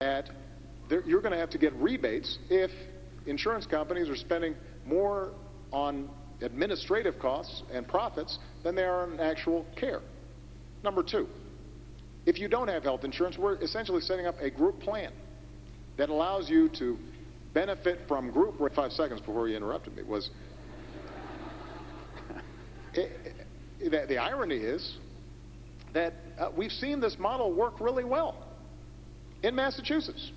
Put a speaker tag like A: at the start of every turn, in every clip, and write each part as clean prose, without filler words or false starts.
A: that you're going to have to get rebates if insurance companies are spending more on administrative costs and profits than they are on actual care. Number two, if you don't have health insurance, we're essentially setting up a group plan that allows you to benefit from group. 5 seconds before you interrupted me was the irony is that we've seen this model work really well in Massachusetts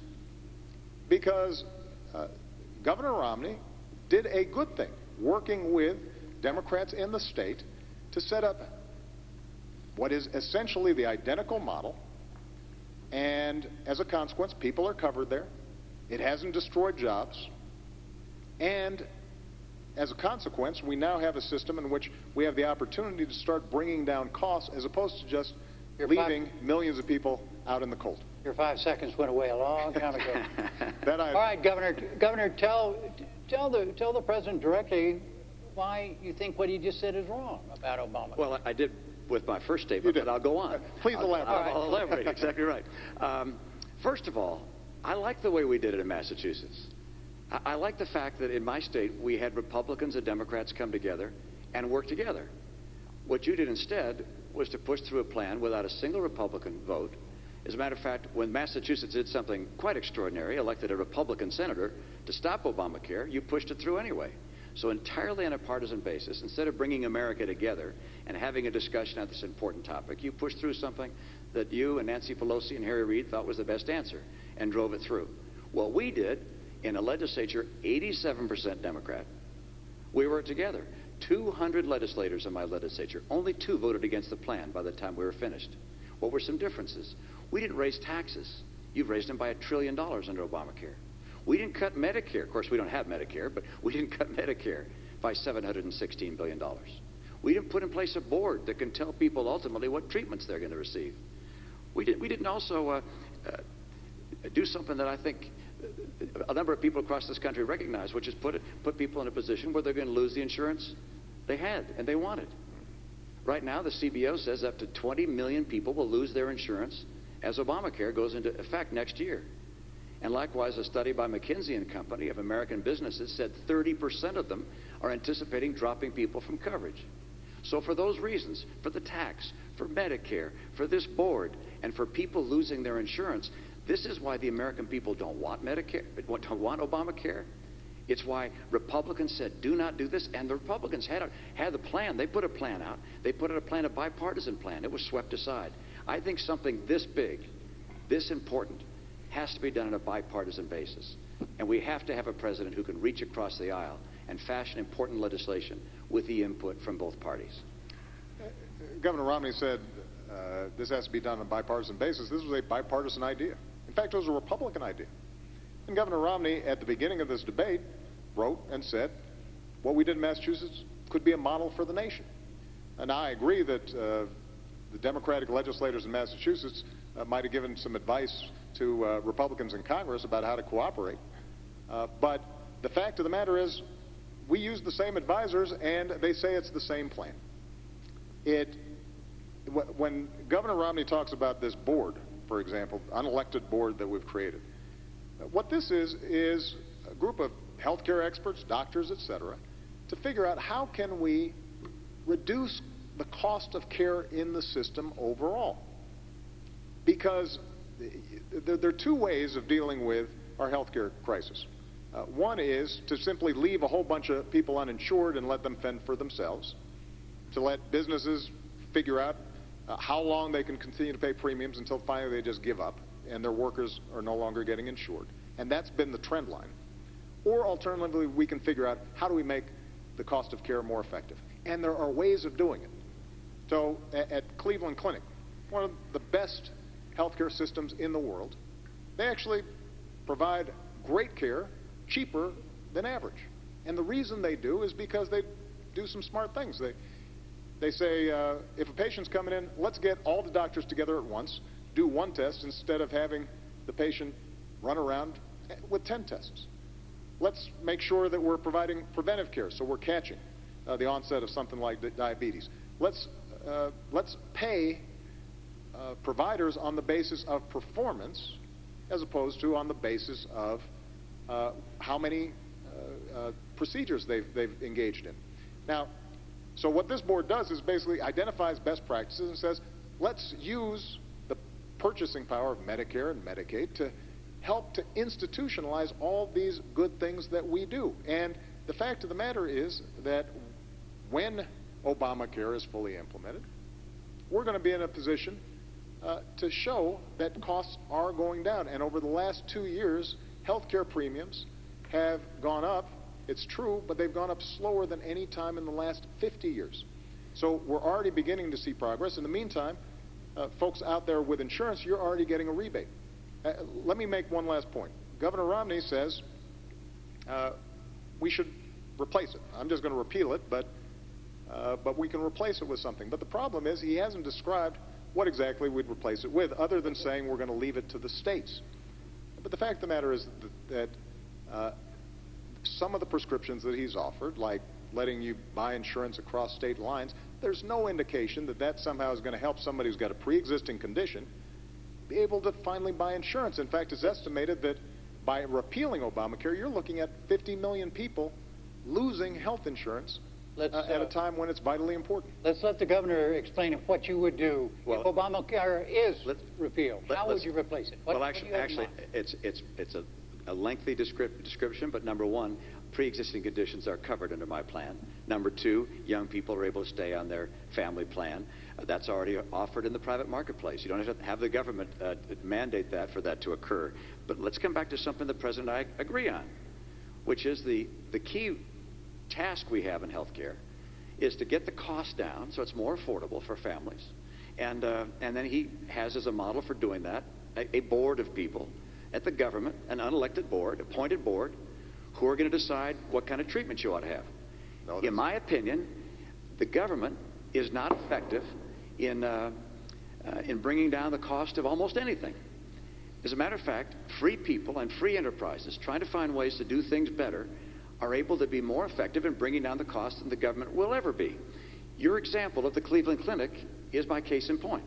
A: because Governor Romney did a good thing working with Democrats in the state to set up what is essentially the identical model, and as a consequence, people are covered there. It hasn't destroyed jobs, and as a consequence, we now have a system in which we have the opportunity to start bringing down costs as opposed to just leaving millions of people out in the cold.
B: Your 5 seconds went away a long time ago.
A: All
B: right, Governor, tell the president directly why you think what he just said is wrong about Obama.
C: Well, I did with my first statement, but I'll go on.
A: Please elaborate.
C: I'll elaborate. Exactly right. First of all, I like the way we did it in Massachusetts. I like the fact that in my state we had Republicans and Democrats come together and work together. What you did instead was to push through a plan without a single Republican vote. As a matter of fact, when Massachusetts did something quite extraordinary, elected a Republican senator to stop Obamacare, you pushed it through anyway. So entirely on a partisan basis, instead of bringing America together and having a discussion on this important topic, you pushed through something that you and Nancy Pelosi and Harry Reid thought was the best answer and drove it through. What we did in a legislature, 87% Democrat, we worked together. 200 legislators in my legislature, only 2 voted against the plan by the time we were finished. What were some differences? We didn't raise taxes. You've raised them by $1 trillion under Obamacare. We didn't cut Medicare. Of course, we don't have Medicare, but we didn't cut Medicare by $716 billion. We didn't put in place a board that can tell people ultimately what treatments they're going to receive. We didn't also do something that I think a number of people across this country recognize, which is put people in a position where they're going to lose the insurance they had and they wanted. Right now, the CBO says up to 20 million people will lose their insurance as Obamacare goes into effect next year. And likewise, a study by McKinsey and Company of American businesses said 30% of them are anticipating dropping people from coverage. So for those reasons, for the tax, for Medicare, for this board, and for people losing their insurance, this is why the American people don't want Medicare, don't want Obamacare. It's why Republicans said, do not do this. And the Republicans had the plan. They put a plan out. They put out a plan, a bipartisan plan. It was swept aside. I think something this big, this important, has to be done on a bipartisan basis. And we have to have a president who can reach across the aisle and fashion important legislation with the input from both parties.
A: Governor Romney said this has to be done on a bipartisan basis. This was a bipartisan idea. In fact, it was a Republican idea. And Governor Romney, at the beginning of this debate, wrote and said, what we did in Massachusetts could be a model for the nation. And I agree that the Democratic legislators in Massachusetts might have given some advice to Republicans in Congress about how to cooperate. But the fact of the matter is, we use the same advisors, and they say it's the same plan. When Governor Romney talks about this board, for example, unelected board that we've created, what this is a group of healthcare experts, doctors, etc., to figure out how can we reduce the cost of care in the system overall. Because there are 2 ways of dealing with our healthcare crisis. One is to simply leave a whole bunch of people uninsured and let them fend for themselves, to let businesses figure out how long they can continue to pay premiums until finally they just give up and their workers are no longer getting insured. And that's been the trend line. Or alternatively, we can figure out how do we make the cost of care more effective. And there are ways of doing it. So at Cleveland Clinic, one of the best healthcare systems in the world, they actually provide great care, cheaper than average. And the reason they do is because they do some smart things. They say, if a patient's coming in, let's get all the doctors together at once, do one test instead of having the patient run around with 10 tests. Let's make sure that we're providing preventive care, so we're catching the onset of something like diabetes. Let's pay providers on the basis of performance as opposed to on the basis of how many procedures they've engaged in. Now, so what this board does is basically identifies best practices and says, let's use the purchasing power of Medicare and Medicaid to help to institutionalize all these good things that we do. And the fact of the matter is that when Obamacare is fully implemented, we're going to be in a position to show that costs are going down. And over the last 2 years, healthcare premiums have gone up. It's true, but they've gone up slower than any time in the last 50 years. So we're already beginning to see progress. In the meantime, folks out there with insurance, you're already getting a rebate. Let me make one last point. Governor Romney says we should replace it. I'm just going to repeal it, but we can replace it with something. But the problem is he hasn't described what exactly we'd replace it with, other than saying we're going to leave it to the states. But the fact of the matter is that some of the prescriptions that he's offered, like letting you buy insurance across state lines, there's no indication that that somehow is going to help somebody who's got a pre-existing condition be able to finally buy insurance. In fact, it's estimated that by repealing Obamacare, you're looking at 50 million people losing health insurance at a time when it's vitally important.
B: Let's let the governor explain what you would do if Obamacare is repealed. How would you replace it?
C: It's a lengthy description, but number one, pre-existing conditions are covered under my plan. Number two, young people are able to stay on their family plan. That's already offered in the private marketplace. You don't have to have the government mandate that for that to occur. But let's come back to something the President and I agree on, which is the key task we have in healthcare is to get the cost down so it's more affordable for families. And then he has as a model for doing that a board of people at the government, an unelected board, appointed board, who are going to decide what kind of treatment you ought to have. In my opinion, the government is not effective in bringing down the cost of almost anything. As a matter of fact, free people and free enterprises trying to find ways to do things better are able to be more effective in bringing down the cost than the government will ever be. Your example of the Cleveland Clinic is my case in point,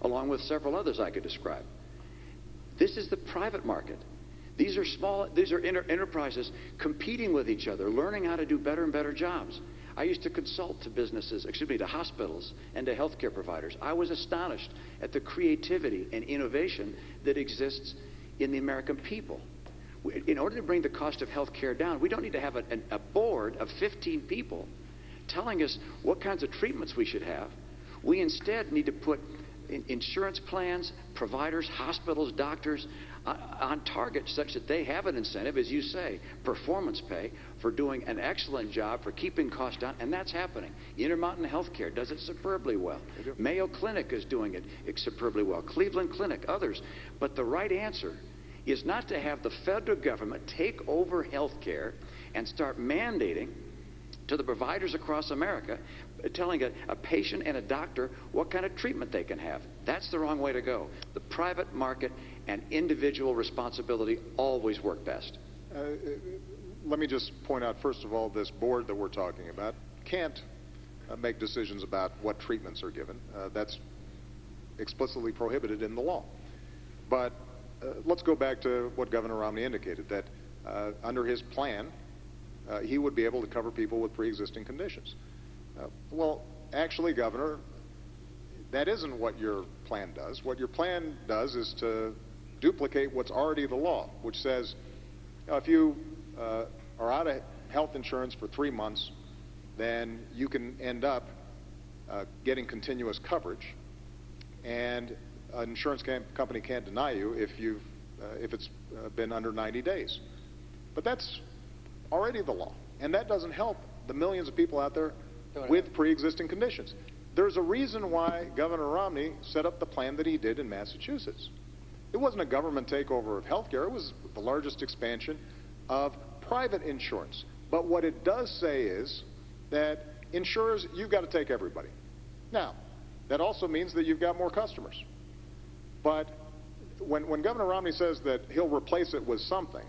C: along with several others I could describe. This is the private market. These are enterprises competing with each other, learning how to do better and better jobs. I used to consult to hospitals and to healthcare providers. I was astonished at the creativity and innovation that exists in the American people. In order to bring the cost of healthcare down, we don't need to have a board of 15 people telling us what kinds of treatments we should have. We instead need to put insurance plans, providers, hospitals, doctors on target such that they have an incentive, as you say, performance pay for doing an excellent job for keeping costs down, and that's happening. Intermountain Healthcare does it superbly well. Mayo Clinic is doing it superbly well. Cleveland Clinic, others. But the right answer is not to have the federal government take over healthcare and start mandating to the providers across America, telling a patient and a doctor what kind of treatment they can have. That's the wrong way to go. The private market and individual responsibility always work best.
A: Let me just point out, first of all, this board that we're talking about can't make decisions about what treatments are given. That's explicitly prohibited in the law. But let's go back to what Governor Romney indicated, that under his plan, he would be able to cover people with pre-existing conditions. Well, actually, Governor, that isn't what your plan does. What your plan does is to duplicate what's already the law, which says if you are out of health insurance for 3 months, then you can end up getting continuous coverage, and an insurance company can't deny you if it's been under 90 days. But that's already the law, and that doesn't help the millions of people out there with pre-existing conditions. There's a reason why Governor Romney set up the plan that he did in Massachusetts. It wasn't a government takeover of health care. It was the largest expansion of private insurance. But what it does say is that insurers, you've got to take everybody. Now, that also means that you've got more customers. But when Governor Romney says that he'll replace it with something,